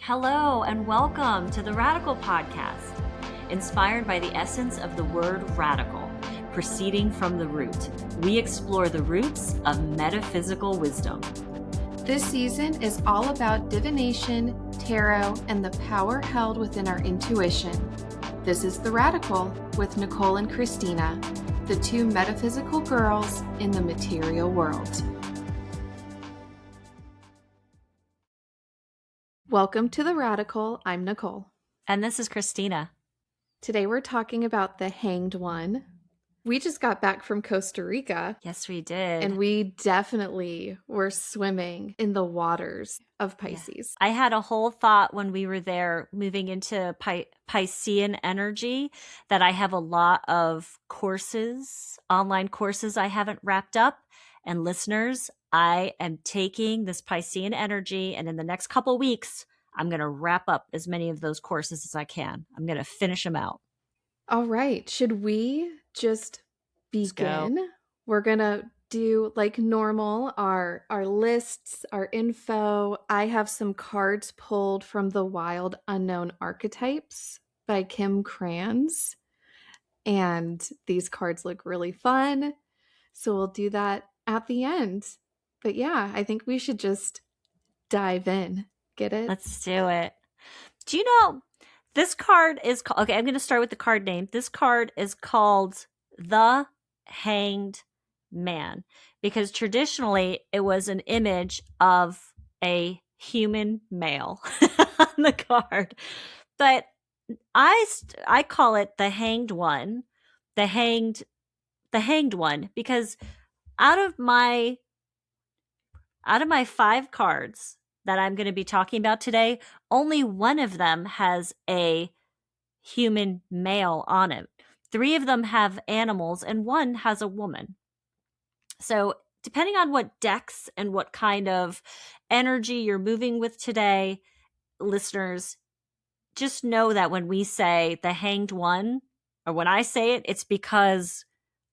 Hello and welcome to the Radical Podcast, inspired by the essence of the word radical, proceeding from the root. We explore the roots of metaphysical wisdom. This season is all about divination, tarot, and the power held within our intuition. This is The Radical with Nicole and Christina, the two metaphysical girls in the material world. Welcome to The Radical. I'm Nicole. And this is Christina. Today we're talking about the Hanged One. We just got back from Costa Rica. Yes, we did. And we definitely were swimming in the waters of Pisces. Yeah. I had a whole thought when we were there moving into Piscean energy that I have a lot of courses, online courses I haven't wrapped up. And listeners, I am taking this Piscean energy, and in the next couple of weeks, I'm going to wrap up as many of those courses as I can. I'm going to finish them out. All right. Should we just begin? We're going to do like normal, our lists, our info. I have some cards pulled from The Wild Unknown Archetypes by Kim Kranz. And these cards look really fun. So we'll do that at the end. But yeah, I think we should just dive in. Get it? Let's do it. Do you know this card is called, okay, I'm going to start with the card name. This card is called the Hanged Man because traditionally it was an image of a human male on the card. But I call it the Hanged One, the Hanged One, because out of my 5 cards that I'm going to be talking about today, only one of them has a human male on it. 3 of them have animals and 1 has a woman. So depending on what decks and what kind of energy you're moving with today, listeners, just know that when we say the Hanged One, or when I say it, it's because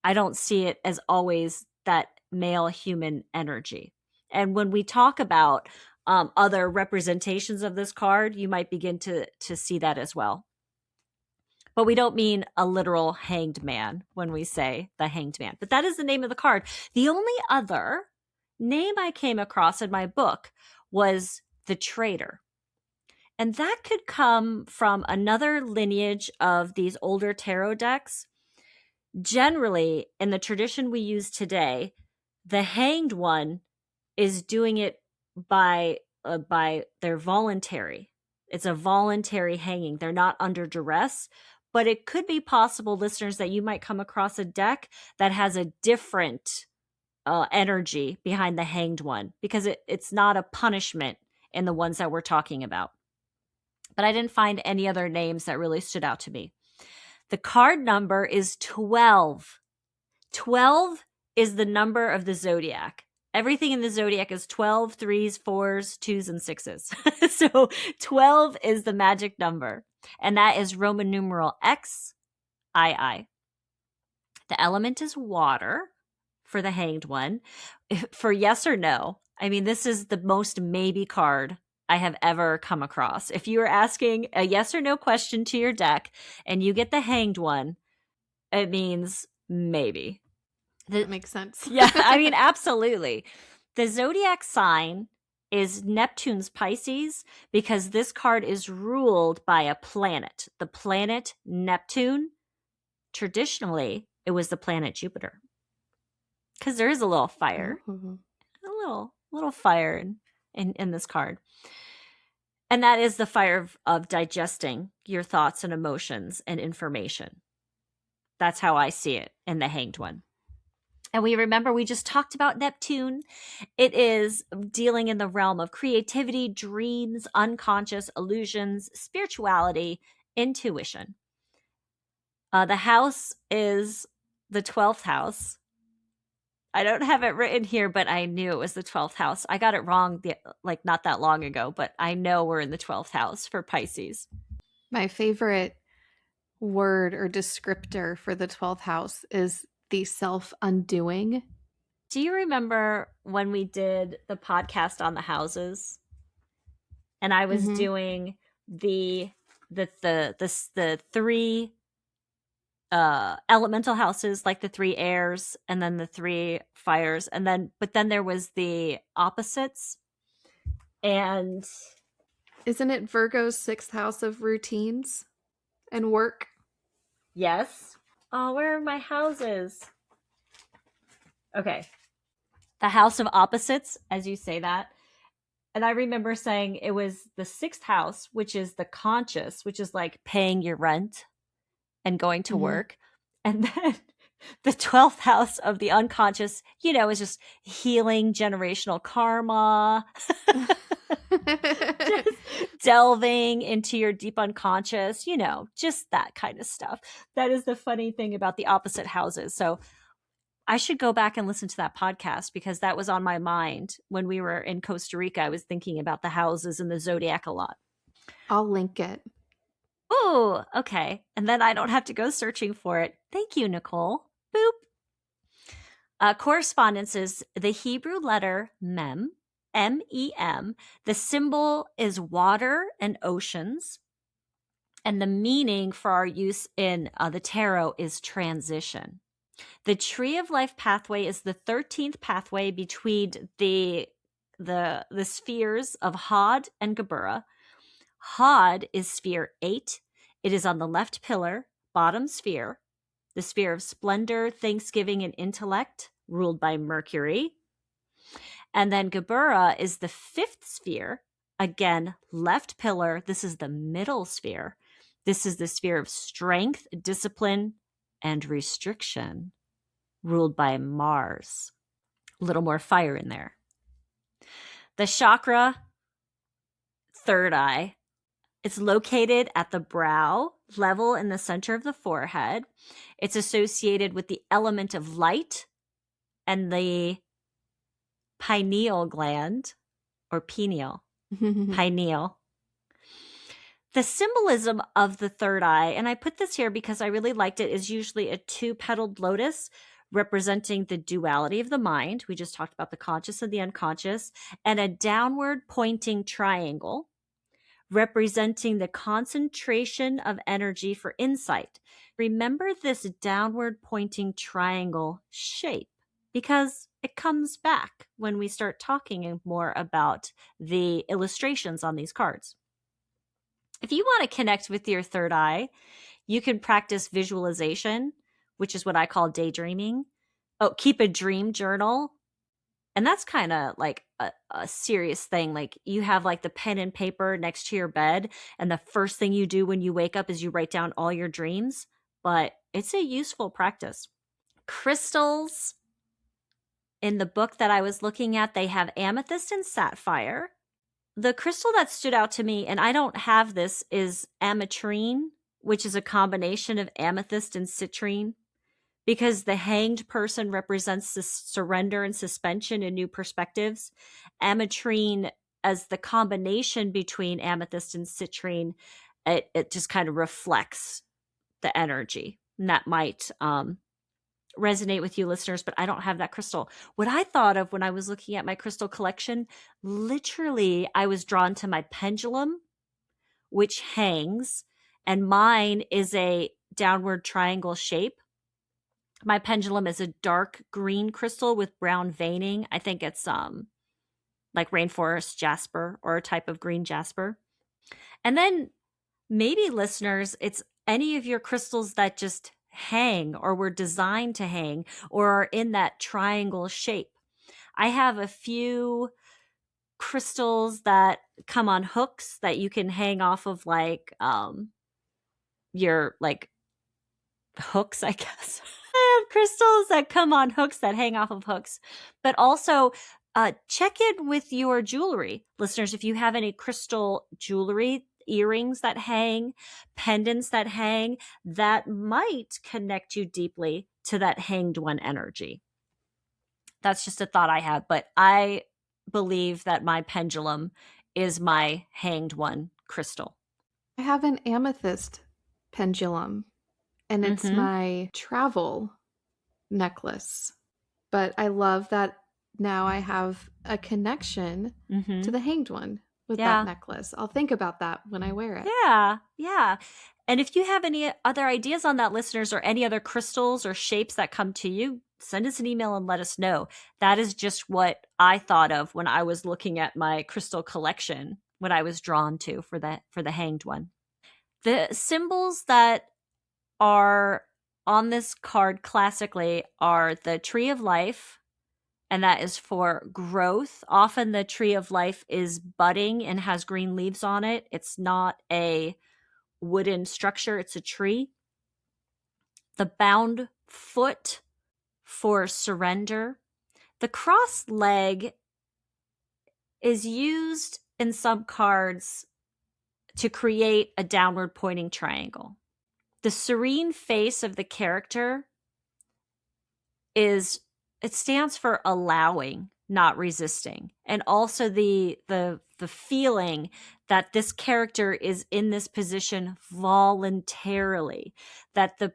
I don't see it as always that male human energy. And when we talk about other representations of this card, you might begin to see that as well. But we don't mean a literal hanged man when we say the Hanged Man. But that is the name of the card. The only other name I came across in my book was the Traitor. And that could come from another lineage of these older tarot decks. Generally, in the tradition we use today, the Hanged One is doing it by their voluntary. It's a voluntary hanging. They're not under duress, but it could be possible, listeners, that you might come across a deck that has a different energy behind the Hanged One because it's not a punishment in the ones that we're talking about. But I didn't find any other names that really stood out to me. The card number is 12. 12 is the number of the zodiac. Everything in the zodiac is 12, 3s, 4s, 2s, and 6s. So 12 is the magic number. And that is Roman numeral XII. The element is water for the Hanged One. For yes or no, I mean, this is the most maybe card I have ever come across. If you are asking a yes or no question to your deck and you get the Hanged One, it means maybe. That makes sense. Yeah, I mean, absolutely. The zodiac sign is Neptune's Pisces because this card is ruled by a planet. The planet Neptune, traditionally, it was the planet Jupiter. Because there is a little fire. Mm-hmm. A little fire in this card. And that is the fire of digesting your thoughts and emotions and information. That's how I see it in the Hanged One. And we just talked about Neptune. It is dealing in the realm of creativity, dreams, unconscious illusions, spirituality, intuition. The house is the 12th house. I don't have it written here, but I knew it was the 12th house. I got it wrong not that long ago, but I know we're in the 12th house for Pisces. My favorite word or descriptor for the 12th house is the self-undoing. Do you remember when we did the podcast on the houses? and I was Mm-hmm. doing the three elemental houses, like the three airs and then the three fires, and then there was the opposites. And Isn't it Virgo's sixth house of routines and work? yes. Oh, where are my houses? Okay. The house of opposites, as you say that. And I remember saying it was the sixth house, which is the conscious, which is like paying your rent and going to Mm-hmm. work. And then the 12th house of the unconscious, is just healing generational karma, just delving into your deep unconscious, just that kind of stuff. That is the funny thing about the opposite houses. So I should go back and listen to that podcast because that was on my mind when we were in Costa Rica. I was thinking about the houses and the zodiac a lot. I'll link it. Oh, okay. And then I don't have to go searching for it. Thank you, Nicole. Boop. Correspondence is the Hebrew letter mem, M-E-M. The symbol is water and oceans. And the meaning for our use in the tarot is transition. The tree of life pathway is the 13th pathway between the spheres of Hod and Geburah. Hod is sphere 8. It is on the left pillar, bottom sphere, the sphere of splendor, thanksgiving, and intellect, ruled by Mercury. And then Geburah is the 5th sphere, again, left pillar. This is the middle sphere. This is the sphere of strength, discipline, and restriction, ruled by Mars. A little more fire in there. The chakra, third eye. It's located at the brow level in the center of the forehead. It's associated with the element of light and the pineal gland, or pineal. Pineal. The symbolism of the third eye, and I put this here because I really liked it, is usually a 2-petaled lotus representing the duality of the mind. We just talked about the conscious and the unconscious, and a downward pointing triangle representing the concentration of energy for insight. Remember this downward pointing triangle shape because it comes back when we start talking more about the illustrations on these cards. If you want to connect with your third eye, you can practice visualization, which is what I call daydreaming. Oh, keep a dream journal. And that's kind of like a serious thing. Like you have like the pen and paper next to your bed, and the first thing you do when you wake up is you write down all your dreams. But it's a useful practice. Crystals. In the book that I was looking at, they have amethyst and sapphire. The crystal that stood out to me, and I don't have this, is ametrine, which is a combination of amethyst and citrine, because the hanged person represents this surrender and suspension and new perspectives. Ametrine, as the combination between amethyst and citrine, it just kind of reflects the energy. And that might resonate with you listeners, but I don't have that crystal. What I thought of when I was looking at my crystal collection, literally I was drawn to my pendulum, which hangs, and mine is a downward triangle shape. My pendulum is a dark green crystal with brown veining. I think it's like rainforest jasper or a type of green jasper. And then maybe listeners, it's any of your crystals that just hang or were designed to hang or are in that triangle shape. I have a few crystals that come on hooks that you can hang off of like your like hooks, I guess. I have crystals that come on hooks that hang off of hooks, but also check in with your jewelry. Listeners, if you have any crystal jewelry, earrings that hang, pendants that hang, that might connect you deeply to that hanged one energy. That's just a thought I have, but I believe that my pendulum is my hanged one crystal. I have an amethyst pendulum, and it's my travel necklace. But I love that now I have a connection to the hanged one. with that Yeah. necklace. I'll think about that when I wear it. Yeah. Yeah. And if you have any other ideas on that, listeners, or any other crystals or shapes that come to you, send us an email and let us know. That is just what I thought of when I was looking at my crystal collection, what I was drawn to for the hanged one. The symbols that are on this card classically are the tree of life, and that is for growth. Often the tree of life is budding and has green leaves on it. It's not a wooden structure, it's a tree. The bound foot for surrender. The crossed leg is used in some cards to create a downward pointing triangle. The serene face of the character it stands for allowing, not resisting. And also the feeling that this character is in this position voluntarily, that the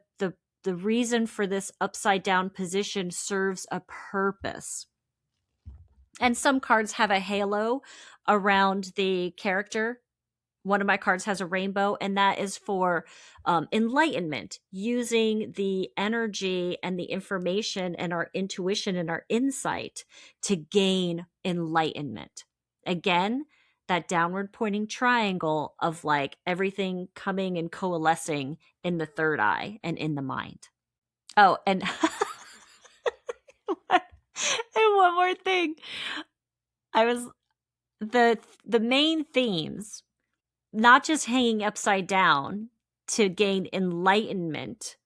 reason for this upside down position serves a purpose. And some cards have a halo around the character. One of my cards has a rainbow, and that is for enlightenment, using the energy and the information and our intuition and our insight to gain enlightenment. Again, that downward pointing triangle of like everything coming and coalescing in the third eye and in the mind. Oh, and and one more thing. I was the main themes, not just hanging upside down to gain enlightenment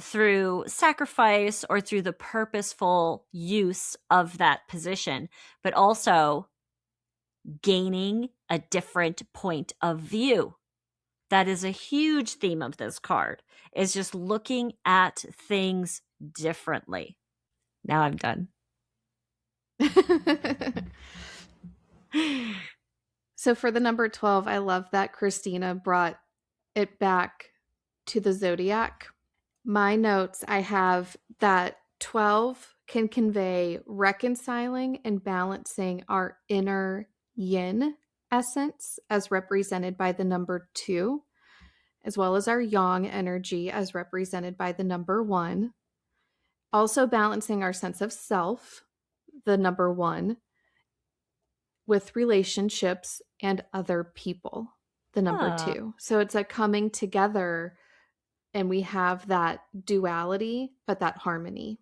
through sacrifice or through the purposeful use of that position, but also gaining a different point of view. That is a huge theme of this card, is just looking at things differently. Now I'm done. So for the number 12, I love that Christina brought it back to the zodiac. My notes, I have that 12 can convey reconciling and balancing our inner yin essence as represented by the number 2, as well as our yang energy as represented by the number 1. Also balancing our sense of self, the number 1, with relationships and other people, the number 2. So it's a coming together, and we have that duality, but that harmony.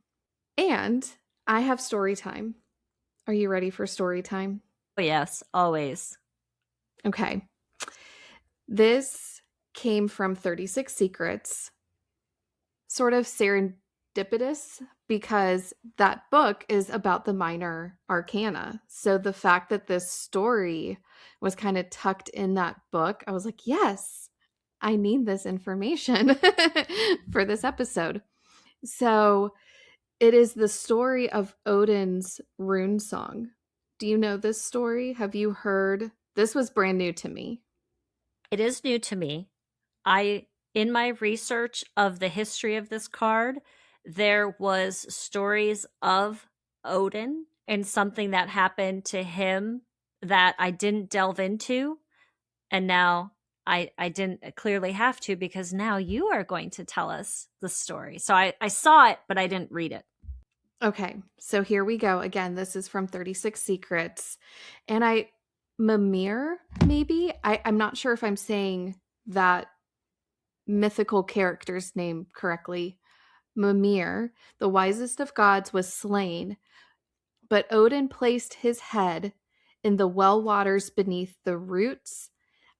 And I have story time. Are you ready for story time? Oh, yes, always. Okay. This came from 36 Secrets, sort of serendipitous, because that book is about the minor arcana. So the fact that this story was kind of tucked in that book, I was like, yes, I need this information for this episode. So it is the story of Odin's rune song. Do you know this story? Have you heard? This was brand new to me. It is new to me. In my research of the history of this card, there was stories of Odin and something that happened to him that I didn't delve into. And now I didn't clearly have to, because now you are going to tell us the story. So I saw it, but I didn't read it. Okay, so here we go. Again, this is from 36 Secrets. And Mimir, maybe? I'm not sure if I'm saying that mythical character's name correctly. Mimir, the wisest of gods, was slain, but Odin placed his head in the well waters beneath the roots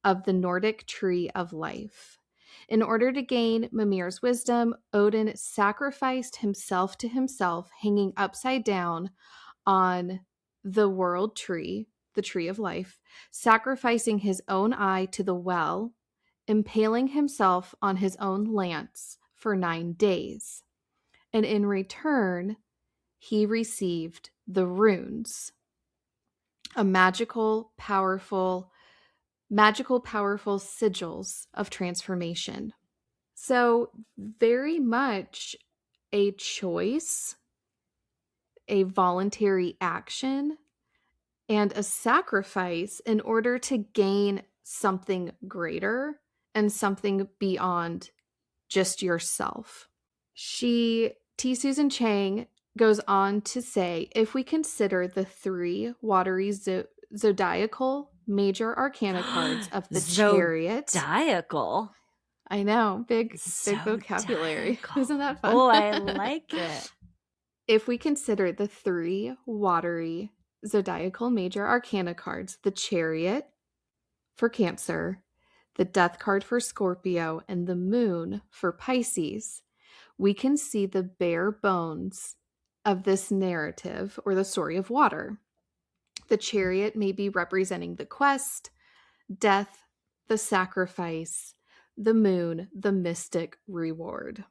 of the Nordic tree of life. In order to gain Mimir's wisdom, Odin sacrificed himself to himself, hanging upside down on the world tree, the tree of life, sacrificing his own eye to the well, impaling himself on his own lance for 9 days. And in return, he received the runes, a magical, powerful sigils of transformation. So, very much a choice, a voluntary action and a sacrifice in order to gain something greater and something beyond just yourself. T. Susan Chang goes on to say, if we consider the three watery zodiacal major arcana cards of the Chariot. Zodiacal. I know, big vocabulary. Isn't that fun? Oh, I like it. If we consider the three watery zodiacal major arcana cards, the Chariot for Cancer, the Death card for Scorpio, and the Moon for Pisces, we can see the bare bones of this narrative or the story of water. The Chariot may be representing the quest, death, the sacrifice, the moon, the mystic reward.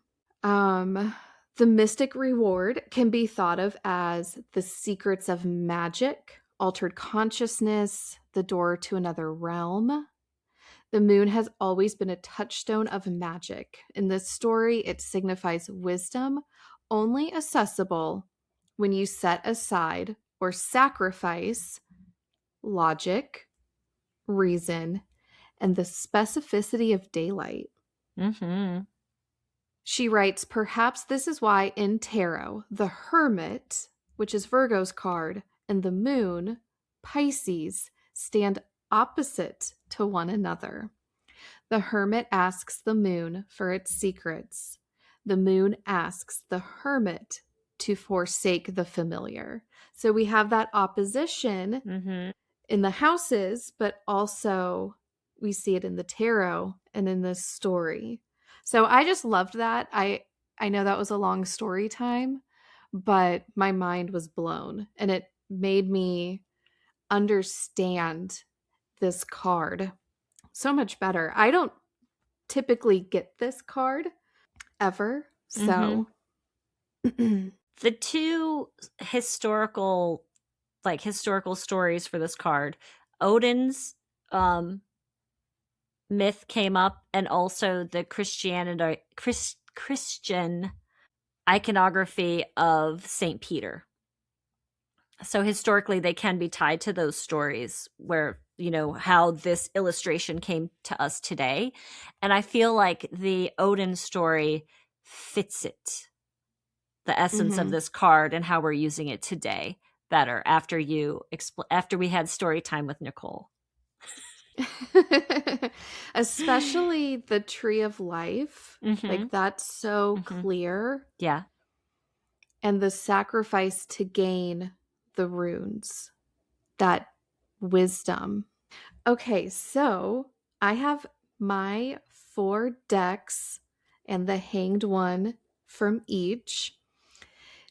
The mystic reward can be thought of as the secrets of magic, altered consciousness, the door to another realm. The moon has always been a touchstone of magic. In this story, it signifies wisdom only accessible when you set aside or sacrifice logic, reason, and the specificity of daylight. Mm-hmm. She writes, perhaps this is why in tarot, the Hermit, which is Virgo's card, and the Moon, Pisces, stand opposite to one another. The Hermit asks the Moon for its secrets. The Moon asks the Hermit to forsake the familiar. So we have that opposition in the houses, but also we see it in the tarot and in this story. So I just loved that. I know that was a long story time, but my mind was blown and it made me understand this card so much better. I don't typically get this card ever. So the two historical stories for this card, Odin's myth came up, and also the Christian iconography of Saint Peter. So historically they can be tied to those stories where, how this illustration came to us today. And I feel like the Odin story fits it, the essence of this card and how we're using it today better after we had story time with Nicole. Especially the tree of life. Like that's so clear. Yeah. And the sacrifice to gain the runes, that wisdom. Okay, so I have my 4 decks and the hanged one from each.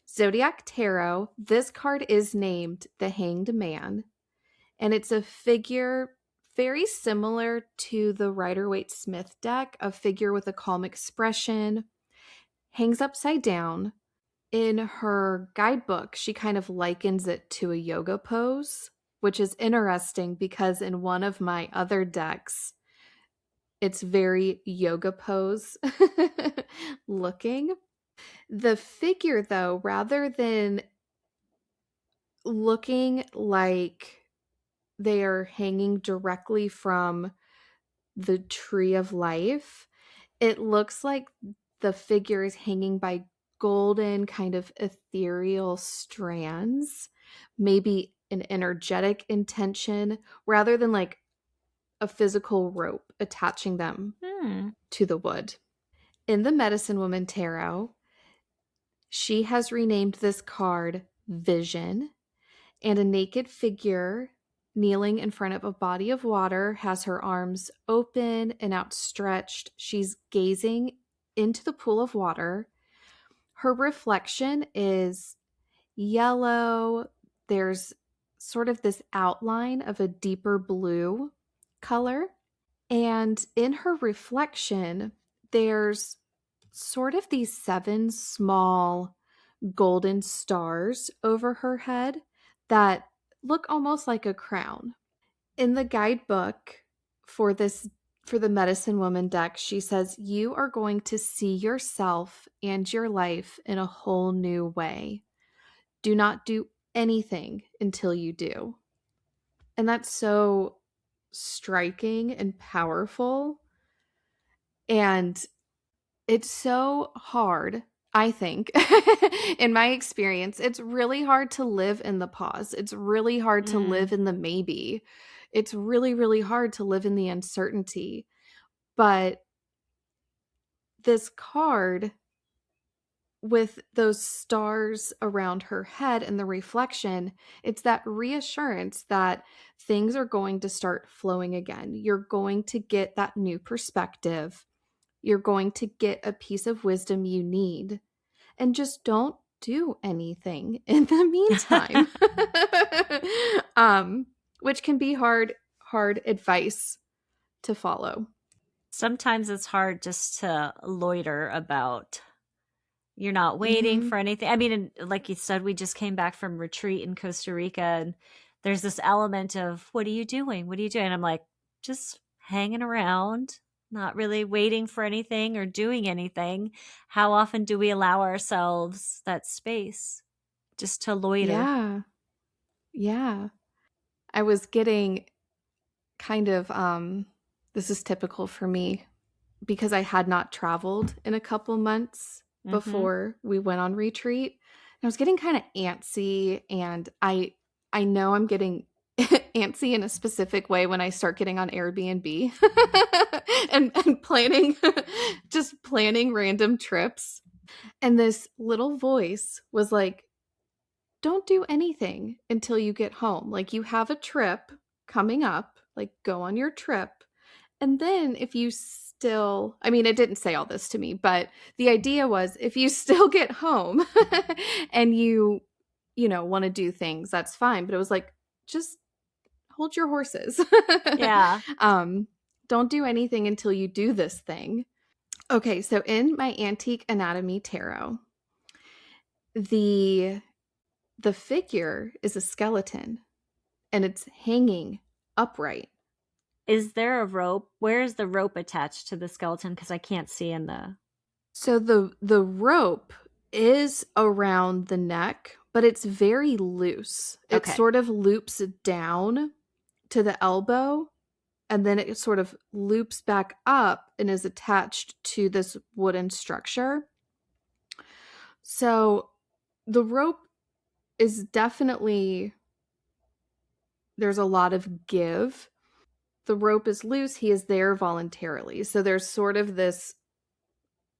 Zodiac Tarot, this card is named the Hanged Man, and it's a figure very similar to the Rider-Waite-Smith deck, a figure with a calm expression, hangs upside down. In her guidebook, she kind of likens it to a yoga pose, which is interesting because in one of my other decks, it's very yoga pose looking. The figure, though, rather than looking like they are hanging directly from the tree of life, it looks like the figure is hanging by golden kind of ethereal strands, maybe an energetic intention rather than like a physical rope attaching them to the wood. In the Medicine Woman Tarot, she has renamed this card Vision, and a naked figure kneeling in front of a body of water has her arms open and outstretched. She's gazing into the pool of water. Her reflection is yellow. There's sort of this outline of a deeper blue color. And in her reflection, there's sort of these 7 small golden stars over her head that look almost like a crown. In the guidebook for the Medicine Woman deck, she says, you are going to see yourself and your life in a whole new way. Do not do anything until you do. And that's so striking and powerful. And it's so hard, I think, in my experience. It's really hard to live in the pause. It's really hard to live in the maybe. It's really, really hard to live in the uncertainty. But this card with those stars around her head and the reflection, it's that reassurance that things are going to start flowing again. You're going to get that new perspective. You're going to get a piece of wisdom you need. And just don't do anything in the meantime. Which can be hard advice to follow. Sometimes it's hard just to loiter about. You're not waiting for anything. I mean, like you said, we just came back from retreat in Costa Rica, and there's this element of, what are you doing? What are you doing? And I'm like, just hanging around, not really waiting for anything or doing anything. How often do we allow ourselves that space just to loiter? Yeah. Yeah. I was getting kind of this is typical for me because I had not traveled in a couple months before we went on retreat. And I was getting kind of antsy, and I know I'm getting antsy in a specific way when I start getting on Airbnb and planning just planning random trips. And this little voice was like, don't do anything until you get home. Like, you have a trip coming up, like, go on your trip. And then if you still, I mean, it didn't say all this to me, but the idea was if you still get home and you know, want to do things, that's fine. But it was like, just hold your horses. Yeah. Don't do anything until you do this thing. Okay, so in my Antique Anatomy Tarot, the figure is a skeleton and it's hanging upright. Is there a rope? Where is the rope attached to the skeleton? Because I can't see in the. So the rope is around the neck, but it's very loose. It sort of loops down to the elbow, and then it sort of loops back up and is attached to this wooden structure. So the rope is definitely, there's a lot of give. The rope is loose. He is there voluntarily. So there's sort of this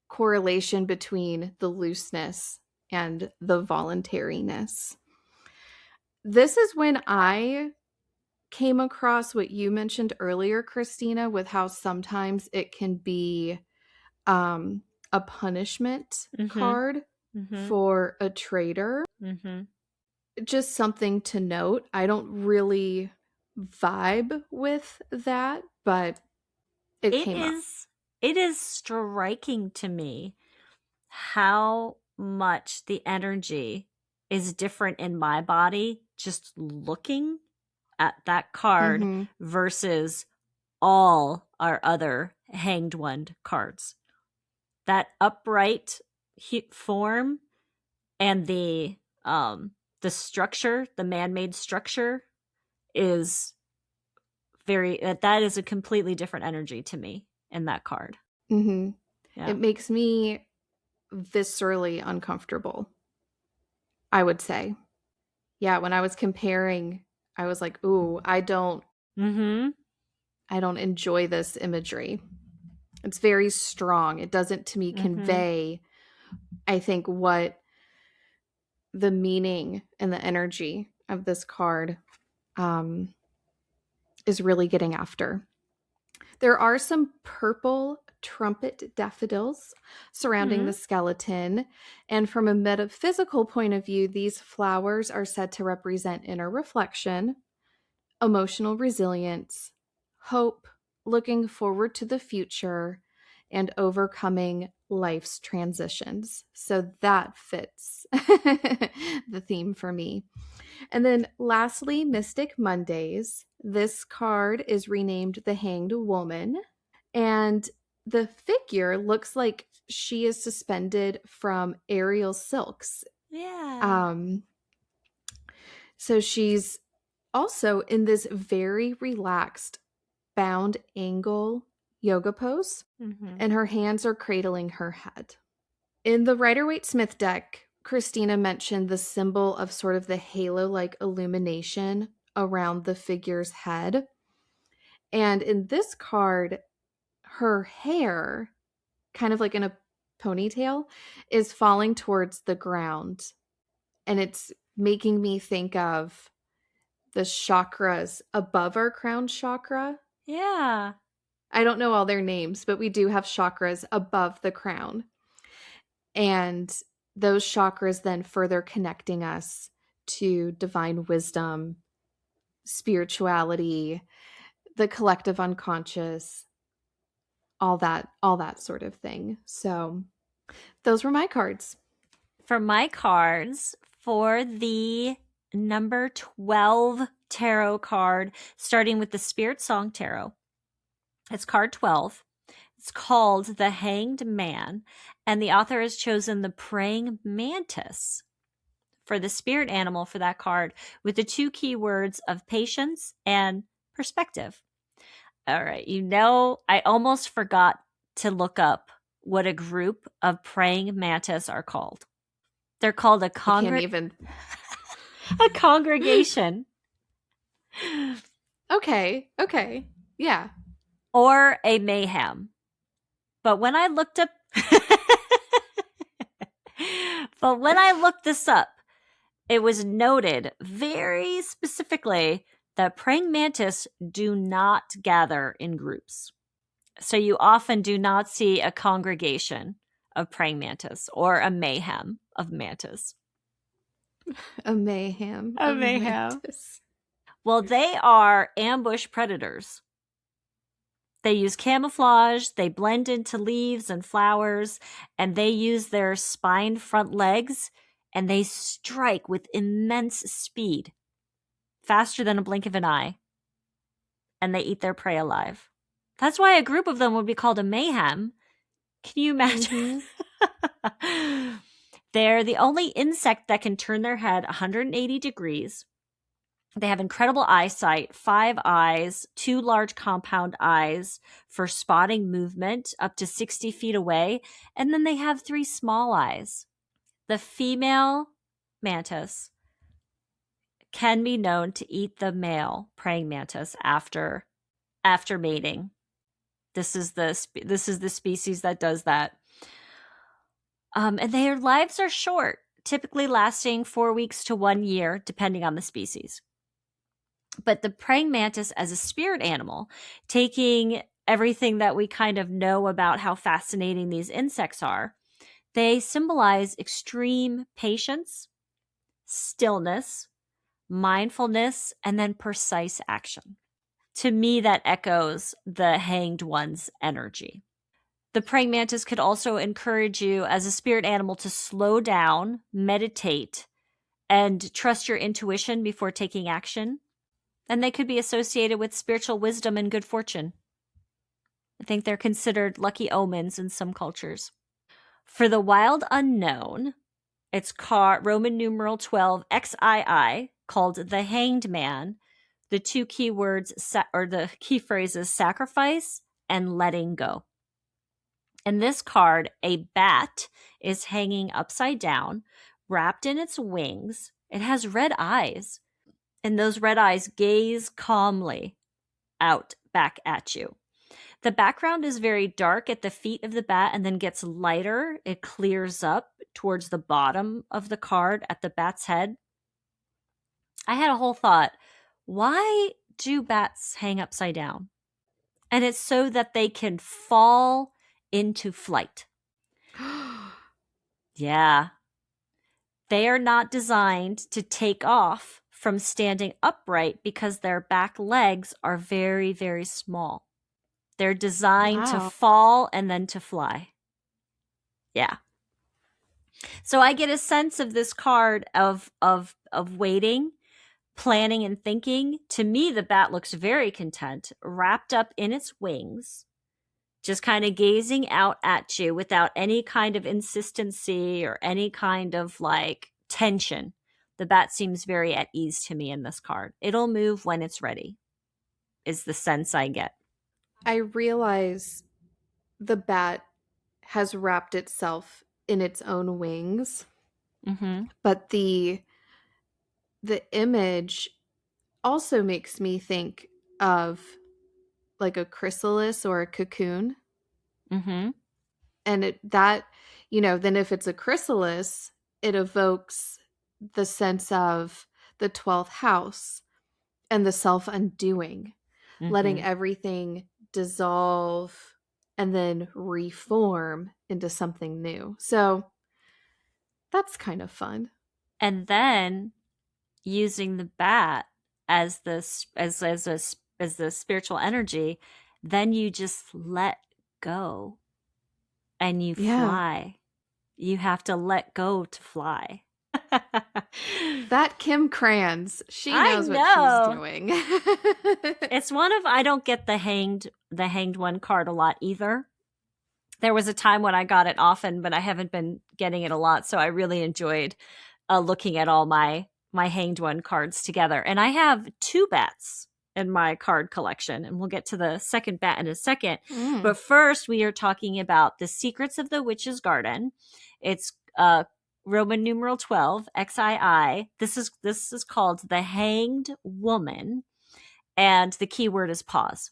correlation between the looseness and the voluntariness. This is when I came across what you mentioned earlier, Christina, with how sometimes it can be a punishment card for a traitor. Just something to note. I don't really vibe with that, but it came up. It is striking to me how much the energy is different in my body just looking at that card versus all our other Hanged One cards. That upright form and the structure, the man-made structure, is very, that is a completely different energy to me in that card. Yeah. It makes me viscerally uncomfortable, I would say. Yeah, when I was comparing, I was like, ooh, I don't enjoy this imagery. It's very strong. It doesn't, to me, convey, I think, what the meaning and the energy of this card is really getting after. There are some purple trumpet daffodils surrounding the skeleton. And from a metaphysical point of view, these flowers are said to represent inner reflection, emotional resilience, hope, looking forward to the future, and overcoming life's transitions. So that fits the theme for me. And then lastly, Mystic Mondays. This card is renamed the Hanged Woman. And the figure looks like she is suspended from aerial silks. Yeah. So she's also in this very relaxed bound angle yoga pose, Mm-hmm. and her hands are cradling her head. In the Rider-Waite-Smith deck, Christina mentioned the symbol of sort of the halo-like illumination around the figure's head. And in this card, her hair, kind of like in a ponytail, is falling towards the ground. And it's making me think of the chakras above our crown chakra. Yeah. I don't know all their names, but we do have chakras above the crown. And those chakras then further connecting us to divine wisdom, spirituality, the collective unconscious, all that sort of thing. So those were my cards. For my cards, for the number 12 tarot card, starting with the Spirit Song Tarot, it's card 12. It's called The Hanged Man, and the author has chosen the praying mantis for the spirit animal for that card, with the two keywords of patience and perspective. All right, I almost forgot to look up what a group of praying mantis are called. They're called I can't even. a congregation. Okay. Yeah. Or a mayhem. But when I looked up But when I looked this up, it was noted very specifically that praying mantis do not gather in groups. So you often do not see a congregation of praying mantis or a mayhem of mantis. A mayhem. A of mayhem. mantis. Well, they are ambush predators. They use camouflage, they blend into leaves and flowers, and they use their spined front legs, and they strike with immense speed, faster than a blink of an eye, and they eat their prey alive. That's why a group of them would be called a mayhem. Can you imagine? Mm-hmm. They're the only insect that can turn their head 180 degrees. They have incredible eyesight, 5 eyes, 2 large compound eyes for spotting movement up to 60 feet away, and then they have 3 small eyes. The female mantis can be known to eat the male praying mantis after mating. This is the species that does that. And their lives are short, typically lasting 4 weeks to 1 year, depending on the species. But the praying mantis as a spirit animal, taking everything that we kind of know about how fascinating these insects are, they symbolize extreme patience, stillness, mindfulness, and then precise action. To me, that echoes the hanged one's energy. The praying mantis could also encourage you as a spirit animal to slow down, meditate, and trust your intuition before taking action. And they could be associated with spiritual wisdom and good fortune. I think they're considered lucky omens in some cultures. For the wild unknown, it's Roman numeral 12 XII, called the Hanged Man. The two keywords or the key phrases sacrifice and letting go. In this card, a bat is hanging upside down, wrapped in its wings. It has red eyes, and those red eyes gaze calmly out back at you. The background is very dark at the feet of the bat and then gets lighter. It clears up towards the bottom of the card at the bat's head. I had a whole thought, why do bats hang upside down? And it's so that they can fall into flight. Yeah. They are not designed to take off from standing upright because their back legs are very, very small. They're designed to fall and then to fly. Yeah. So I get a sense of this card of waiting, planning, and thinking. To me, the bat looks very content, wrapped up in its wings, just kind of gazing out at you without any kind of insistency or any kind of like tension. The bat seems very at ease to me in this card. It'll move when it's ready, is the sense I get. I realize the bat has wrapped itself in its own wings, but the image also makes me think of like a chrysalis or a cocoon. And that, then if it's a chrysalis, it evokes the sense of the 12th house and the self undoing, letting everything dissolve and then reform into something new. So that's kind of fun. And then using the bat as the spiritual energy, then you just let go and you fly. You have to let go to fly. That Kim Kranz, she knows what she's doing. It's I don't get the hanged one card a lot either. There was a time when I got it often, but I haven't been getting it a lot. So I really enjoyed looking at all my hanged one cards together. And I have 2 bats in my card collection, and we'll get to the second bat in a second. But first, we are talking about The Secrets of the Witch's Garden. It's Roman numeral 12, XIII. This is called The Hanged Woman, and the key word is pause.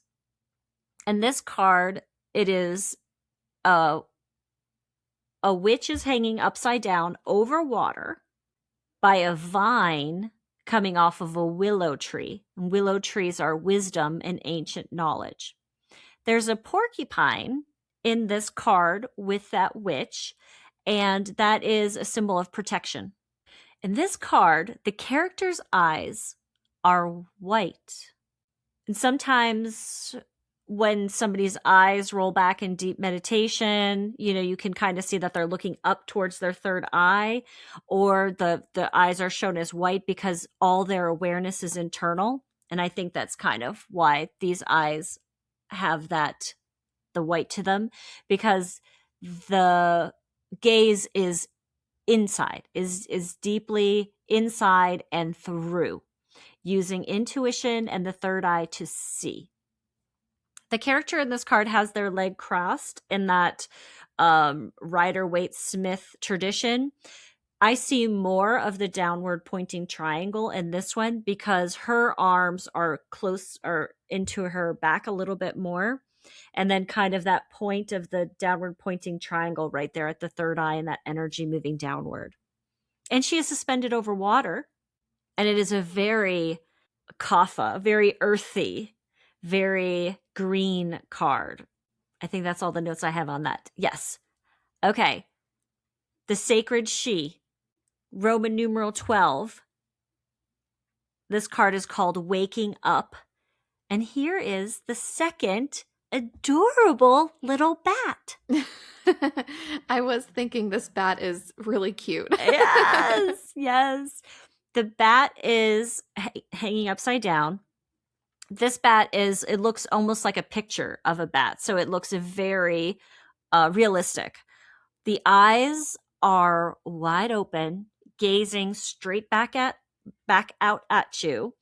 And this card, it is a witch is hanging upside down over water by a vine coming off of a willow tree. And willow trees are wisdom and ancient knowledge. There's a porcupine in this card with that witch, and that is a symbol of protection. In this card, the character's eyes are white. And sometimes when somebody's eyes roll back in deep meditation, you can kind of see that they're looking up towards their third eye, or the eyes are shown as white because all their awareness is internal. And I think that's kind of why these eyes have the white to them, because the gaze is inside, is deeply inside and through, using intuition and the third eye to see. The character in this card has their leg crossed in that Rider-Waite-Smith tradition. I see more of the downward pointing triangle in this one because her arms are close or into her back a little bit more. And then kind of that point of the downward pointing triangle right there at the third eye, and that energy moving downward. And she is suspended over water. And it is a very kapha, very earthy, very green card. I think that's all the notes I have on that. Yes. Okay. The Sacred She, Roman numeral 12. This card is called Waking Up. And here is the second adorable little bat. I was thinking this bat is really cute. Yes. The bat is hanging upside down. This bat it looks almost like a picture of a bat. So it looks very realistic. The eyes are wide open, gazing straight back out at you.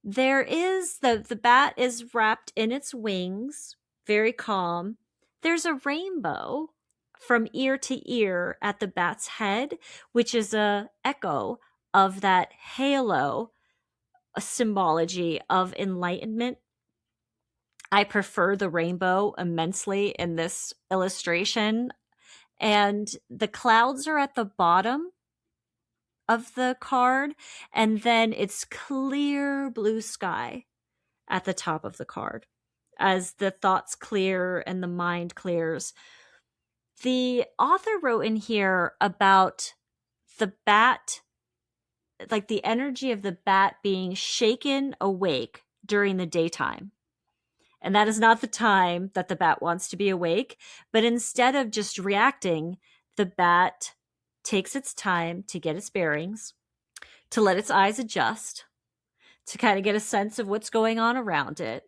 There is the bat is wrapped in its wings, very calm. There's a rainbow from ear to ear at the bat's head, which is a echo of that halo, a symbology of enlightenment. I prefer the rainbow immensely in this illustration. And the clouds are at the bottom of the card, and then it's clear blue sky at the top of the card as the thoughts clear and the mind clears. The author wrote in here about the bat, like the energy of the bat being shaken awake during the daytime. And that is not the time that the bat wants to be awake, but instead of just reacting, the bat takes its time to get its bearings, to let its eyes adjust, to kind of get a sense of what's going on around it,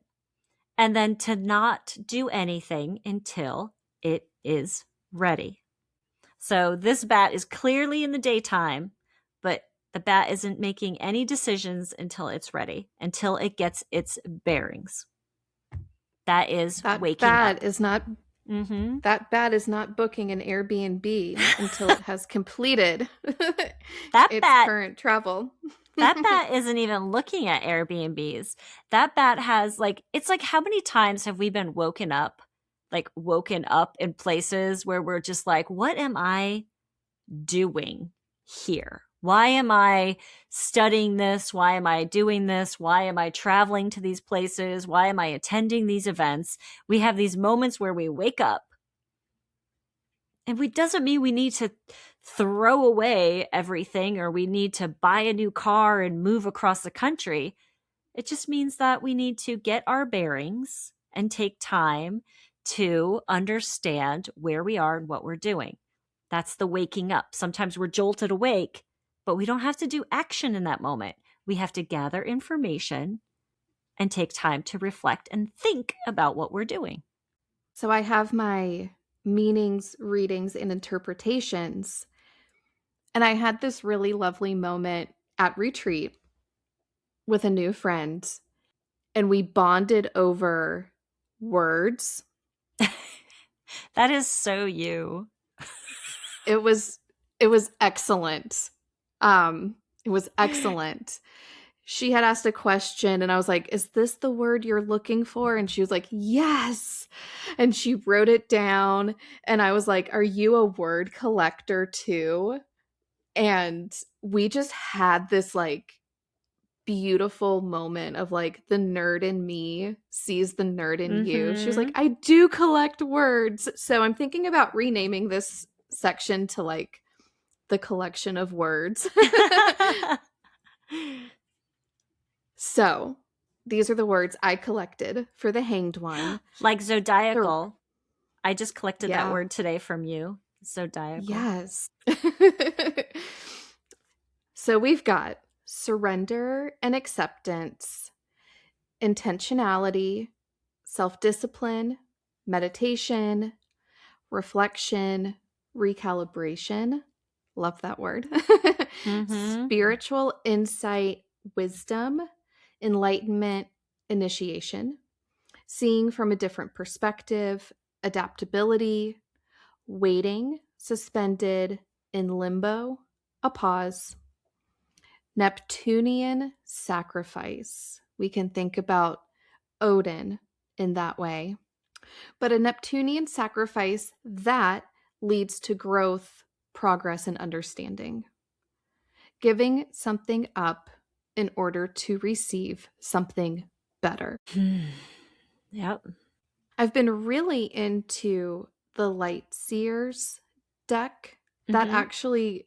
and then to not do anything until it is ready. So this bat is clearly in the daytime, but The bat isn't making any decisions until it's ready, until it gets its bearings. That is That waking bat up. is not Mm-hmm. that bat is not booking an Airbnb until it has completed That its bat current travel. That bat isn't even looking at Airbnbs. That bat has it's like how many times have we been woken up in places where we're just like, what am I doing here? Why am I studying this? Why am I doing this? Why am I traveling to these places? Why am I attending these events? We have these moments where we wake up, and it doesn't mean we need to throw away everything or we need to buy a new car and move across the country. It just means that we need to get our bearings and take time to understand where we are and what we're doing. That's the waking up. Sometimes we're jolted awake, but we don't have to do action in that moment. We have to gather information and take time to reflect and think about what we're doing. So I have my meanings, readings, and interpretations. And I had this really lovely moment at retreat with a new friend, and we bonded over words. That is so you. It was excellent. It was excellent. She had asked a question and I was like, "Is this the word you're looking for?" And she was like, "Yes." And she wrote it down and I was like, "Are you a word collector too?" And we just had this beautiful moment of the nerd in me sees the nerd in you. She was like, "I do collect words." So I'm thinking about renaming this section to the collection of words. So these are the words I collected for the hanged one. Like zodiacal. I just collected that Yeah. word today from you. Zodiacal. Yes. So we've got surrender and acceptance, intentionality, self-discipline, meditation, reflection, recalibration. Love that word. Spiritual insight, wisdom, enlightenment, initiation, seeing from a different perspective, adaptability, waiting, suspended, in limbo, a pause, Neptunian sacrifice. We can think about Odin in that way. But a Neptunian sacrifice that leads to growth, progress, and understanding. Giving something up in order to receive something better. Yep. I've been really into the Light Seers deck. That actually,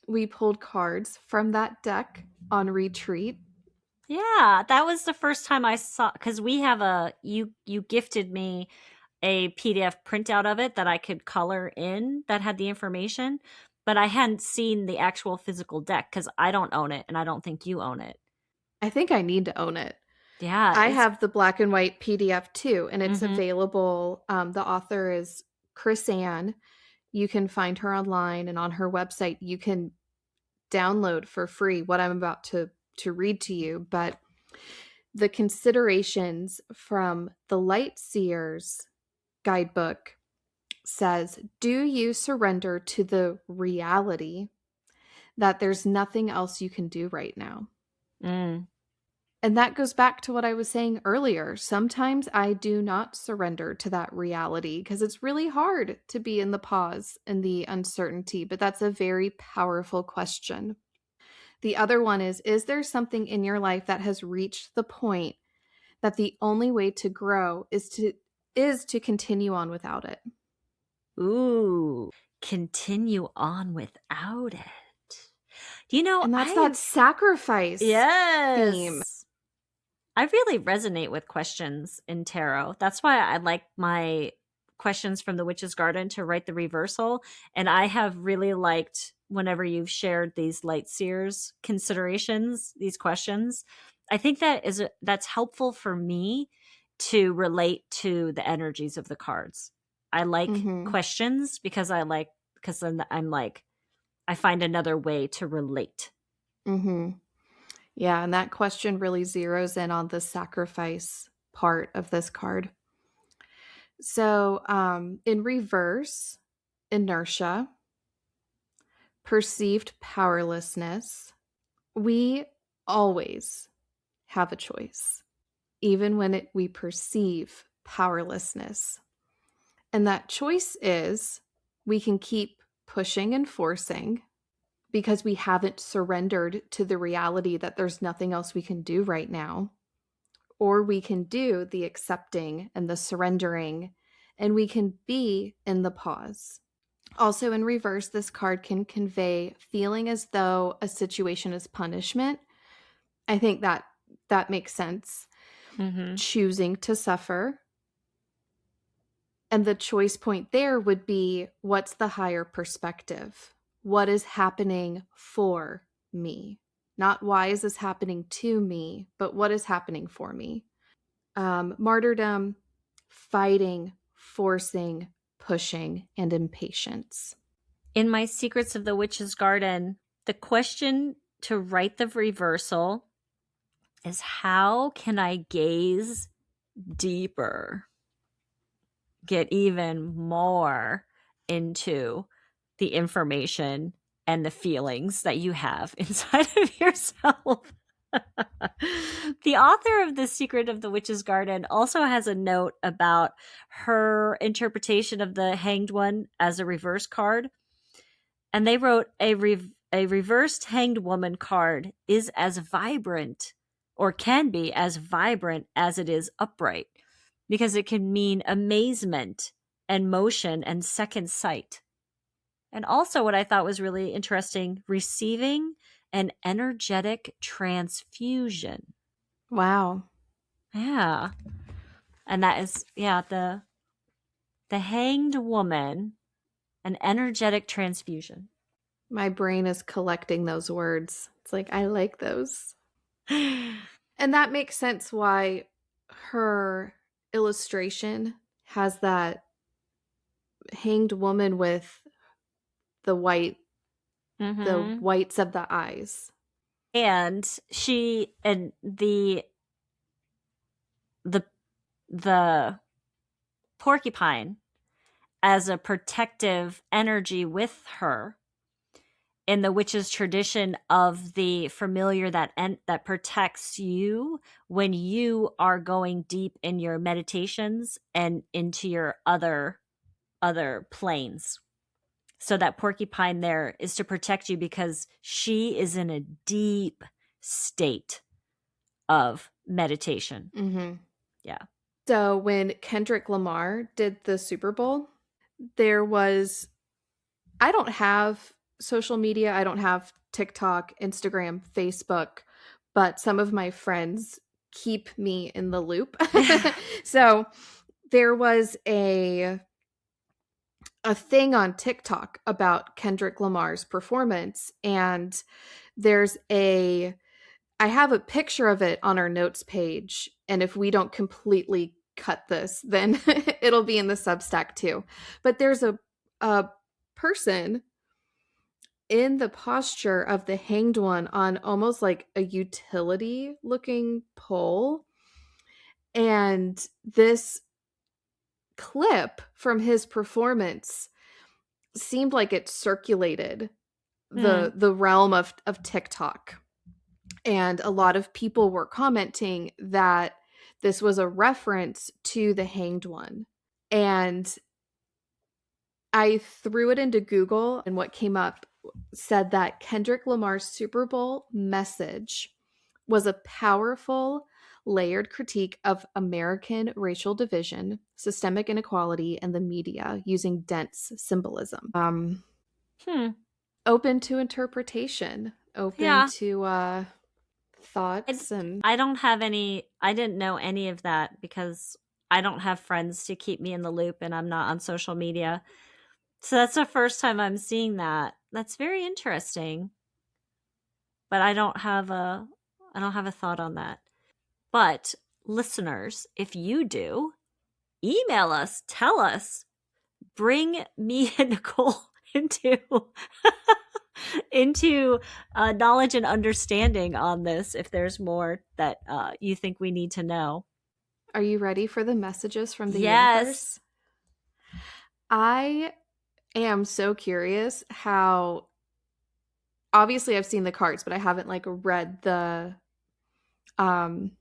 we pulled cards from that deck on retreat. Yeah, that was the first time I saw, because we have you gifted me a PDF printout of it that I could color in that had the information, but I hadn't seen the actual physical deck because I don't own it and I don't think you own it. I think I need to own it. Yeah. I have the black and white PDF too, and it's available. The author is Piscean. You can find her online, and on her website, you can download for free what I'm about to read to you. But the considerations from the Light Seers guidebook says, do you surrender to the reality that there's nothing else you can do right now? And that goes back to what I was saying earlier. Sometimes I do not surrender to that reality because it's really hard to be in the pause and the uncertainty, but that's a very powerful question. The other one is there something in your life that has reached the point that the only way to grow is to continue on without it? Ooh, continue on without it. And that's that sacrifice theme. I really resonate with questions in tarot. That's why I like my questions from the Witch's Garden to write the reversal. And I have really liked whenever you've shared these Light Seers considerations, these questions. I think that's helpful for me to relate to the energies of the cards. I like questions because then I'm like, I find another way to relate Mm-hmm. Yeah, and that question really zeroes in on the sacrifice part of this card. So, in reverse, inertia, perceived powerlessness. We always have a choice, even when we perceive powerlessness. And that choice is we can keep pushing and forcing because we haven't surrendered to the reality that there's nothing else we can do right now. Or we can do the accepting and the surrendering, and we can be in the pause. Also, in reverse, this card can convey feeling as though a situation is punishment. I think that makes sense. Mm-hmm. Choosing to suffer. And the choice point there would be, what's the higher perspective? What is happening for me? Not why is this happening to me, but what is happening for me? Martyrdom, fighting, forcing, pushing, and impatience. In my Secrets of the Witch's Garden, the question to write the reversal is, how can I gaze deeper, get even more into the information and the feelings that you have inside of yourself? The author of The Secret of the Witch's Garden also has a note about her interpretation of the Hanged One as a reverse card. And they wrote, a reversed Hanged Woman card is as vibrant, or can be as vibrant as it is upright, because it can mean amazement and motion and second sight. And also, what I thought was really interesting, receiving an energetic transfusion. Wow. Yeah. And that is, yeah, the Hanged Woman, an energetic transfusion. My brain is collecting those words. It's like, I like those. And that makes sense why her illustration has that hanged woman with the Mm-hmm. whites of the eyes. And she and the porcupine as a protective energy with her in the witch's tradition of the familiar that protects you when you are going deep in your meditations and into your other planes. So that porcupine there is to protect you because she is in a deep state of meditation. Mm-hmm. Yeah. So when Kendrick Lamar did the Super Bowl, there was, I don't have social media. I don't have TikTok, Instagram, Facebook, but some of my friends keep me in the loop. So there was a thing on TikTok about Kendrick Lamar's performance, and there's I have a picture of it on our notes page, and if we don't completely cut this, then it'll be in the Substack too. But there's a person in the posture of the hanged one on almost like a utility looking pole, and this clip from his performance seemed like it circulated the realm of TikTok. And a lot of people were commenting that this was a reference to the hanged one. And I threw it into Google, and what came up said that Kendrick Lamar's Super Bowl message was a powerful, layered critique of American racial division, systemic inequality, and the media using dense symbolism. Open to interpretation, open to thoughts. And I don't have any, I didn't know any of that because I don't have friends to keep me in the loop and I'm not on social media. So that's the first time I'm seeing that. That's very interesting. But I don't have a thought on that. But listeners, if you do, email us, tell us, bring me and Nicole into into knowledge and understanding on this if there's more that you think we need to know. Are you ready for the messages from the Yes. universe? I am so curious how, obviously I've seen the cards, but I haven't like read um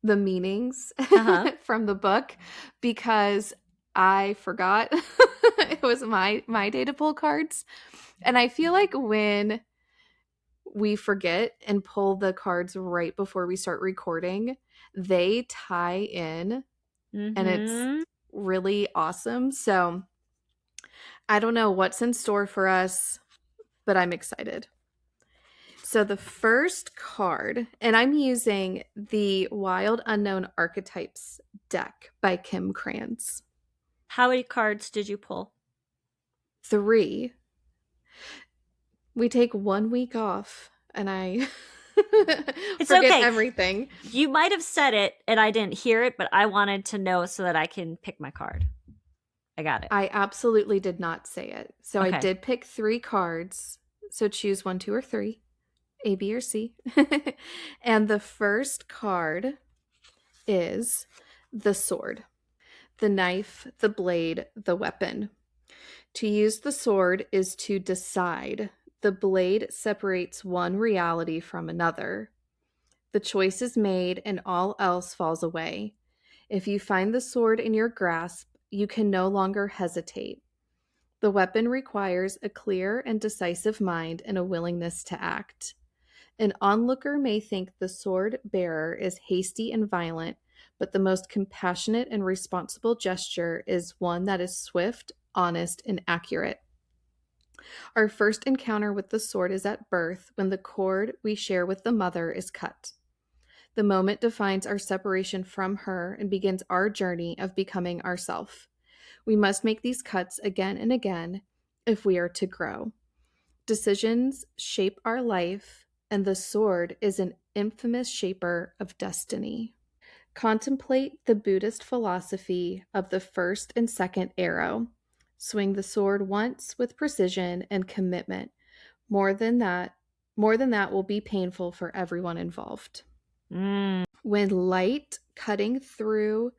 the meanings from the book because I forgot it was my day to pull cards. And I feel like when we forget and pull the cards right before we start recording, they tie in and it's really awesome. So I don't know what's in store for us, but I'm excited. So the first card, and I'm using the Wild Unknown Archetypes deck by Kim Krantz. How many cards did you pull? 3. We take 1 week off, and I It's forget okay. everything. You might have said it, and I didn't hear it, but I wanted to know so that I can pick my card. I got it. I absolutely did not say it. So Okay. I did pick 3 cards. So choose 1, 2, or 3. A, B, or C. And the first card is the sword. The knife, the blade, the weapon. To use the sword is to decide. The blade separates one reality from another. The choice is made and all else falls away. If you find the sword in your grasp, you can no longer hesitate. The weapon requires a clear and decisive mind and a willingness to act. An onlooker may think the sword bearer is hasty and violent, but the most compassionate and responsible gesture is one that is swift, honest, and accurate. Our first encounter with the sword is at birth, when the cord we share with the mother is cut. The moment defines our separation from her and begins our journey of becoming ourself. We must make these cuts again and again if we are to grow. Decisions shape our life, and the sword is an infamous shaper of destiny. Contemplate the Buddhist philosophy of the first and second arrow. Swing the sword once with precision and commitment. More than that will be painful for everyone involved. When light cutting through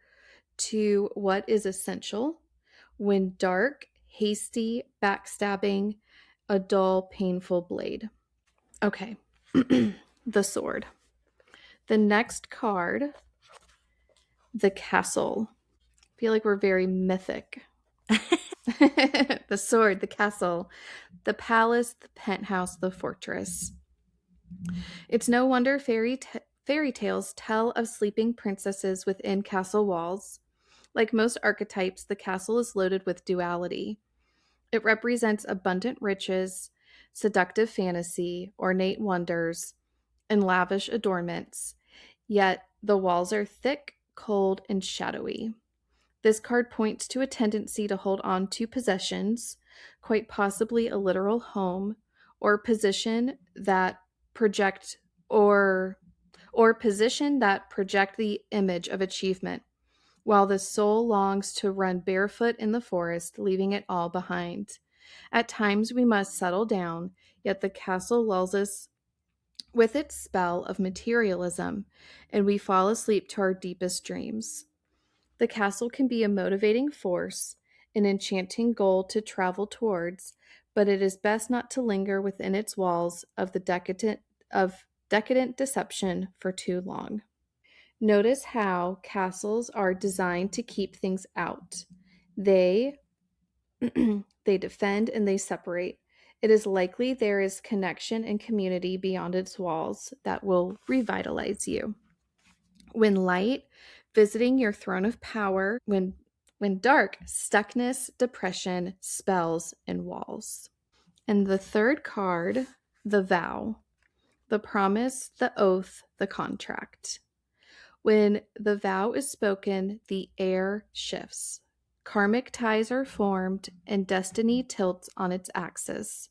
to what is essential, when dark, hasty, backstabbing, a dull, painful blade. Okay, the sword. The next card, the castle. I feel like we're very mythic. The sword, the castle, the palace, the penthouse, the fortress. It's no wonder fairy tales tell of sleeping princesses within castle walls. Like most archetypes, the castle is loaded with duality. It represents abundant riches, seductive fantasy, ornate wonders, and lavish adornments. Yet the walls are thick, cold, and shadowy. This card points to a tendency to hold on to possessions, quite possibly a literal home, or position that project position that project the image of achievement, while the soul longs to run barefoot in the forest, leaving it all behind. At times we must settle down, yet the castle lulls us with its spell of materialism, and we fall asleep to our deepest dreams. The castle can be a motivating force, an enchanting goal to travel towards, but it is best not to linger within its walls of decadent deception for too long. Notice how castles are designed to keep things out. They they defend and they separate. It is likely there is connection and community beyond its walls that will revitalize you. When light, visiting your throne of power. When dark, stuckness, depression, spells, and walls. And the third card, the vow, the promise, the oath, the contract. When the vow is spoken, the air shifts. Karmic ties are formed, and destiny tilts on its axis.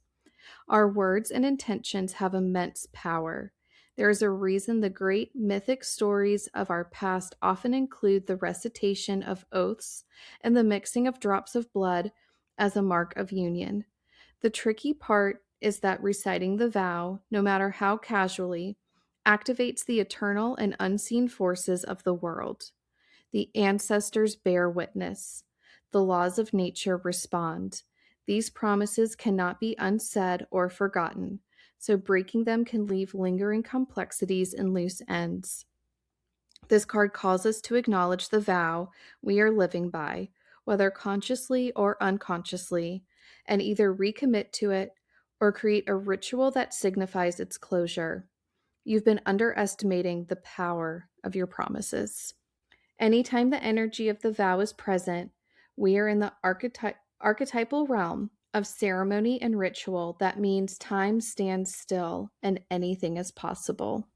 Our words and intentions have immense power. There is a reason the great mythic stories of our past often include the recitation of oaths and the mixing of drops of blood as a mark of union. The tricky part is that reciting the vow, no matter how casually, activates the eternal and unseen forces of the world. The ancestors bear witness. The laws of nature respond. These promises cannot be unsaid or forgotten, so breaking them can leave lingering complexities and loose ends. This card calls us to acknowledge the vow we are living by, whether consciously or unconsciously, and either recommit to it or create a ritual that signifies its closure. You've been underestimating the power of your promises. Anytime the energy of the vow is present, we are in the archetypal realm of ceremony and ritual that means time stands still and anything is possible.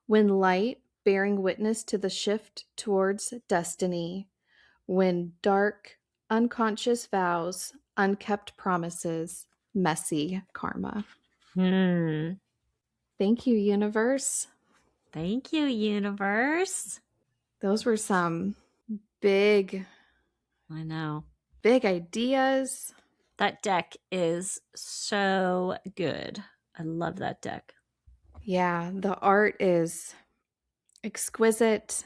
When light, bearing witness to the shift towards destiny, when dark, unconscious vows, unkept promises, messy karma. Thank you, universe. Thank you, universe. Those were some big ideas. That deck is so good. I love that deck. Yeah, the art is exquisite.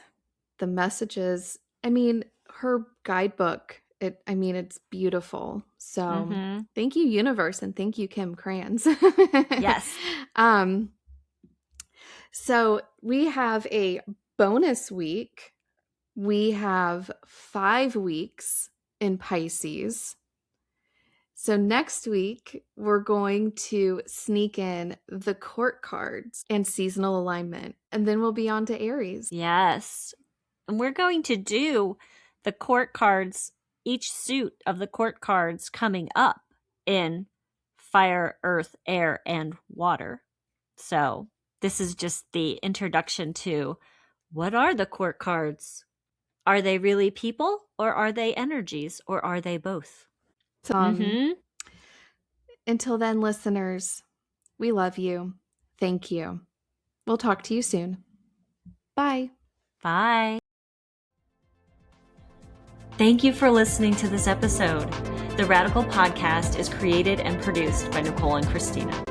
The messages, her guidebook, it's beautiful. So Thank you, universe, and thank you, Kim Kranz. Yes. So we have a bonus week. We have 5 weeks in Pisces. So next week, we're going to sneak in the court cards and seasonal alignment, and then we'll be on to Aries. Yes. And we're going to do the court cards, each suit of the court cards coming up in fire, earth, air, and water. So this is just the introduction to what are the court cards? Are they really people, or are they energies, or are they both? Until then, listeners, we love you. Thank you. We'll talk to you soon. Bye. Bye. Thank you for listening to this episode. The Radical Podcast is created and produced by Nicole and Christina.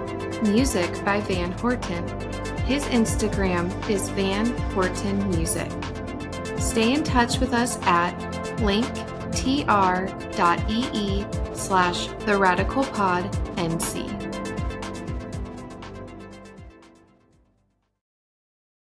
Music by Van Horton. His Instagram is Van Horton Music. Stay in touch with us at linktr.ee/theradicalpodnc.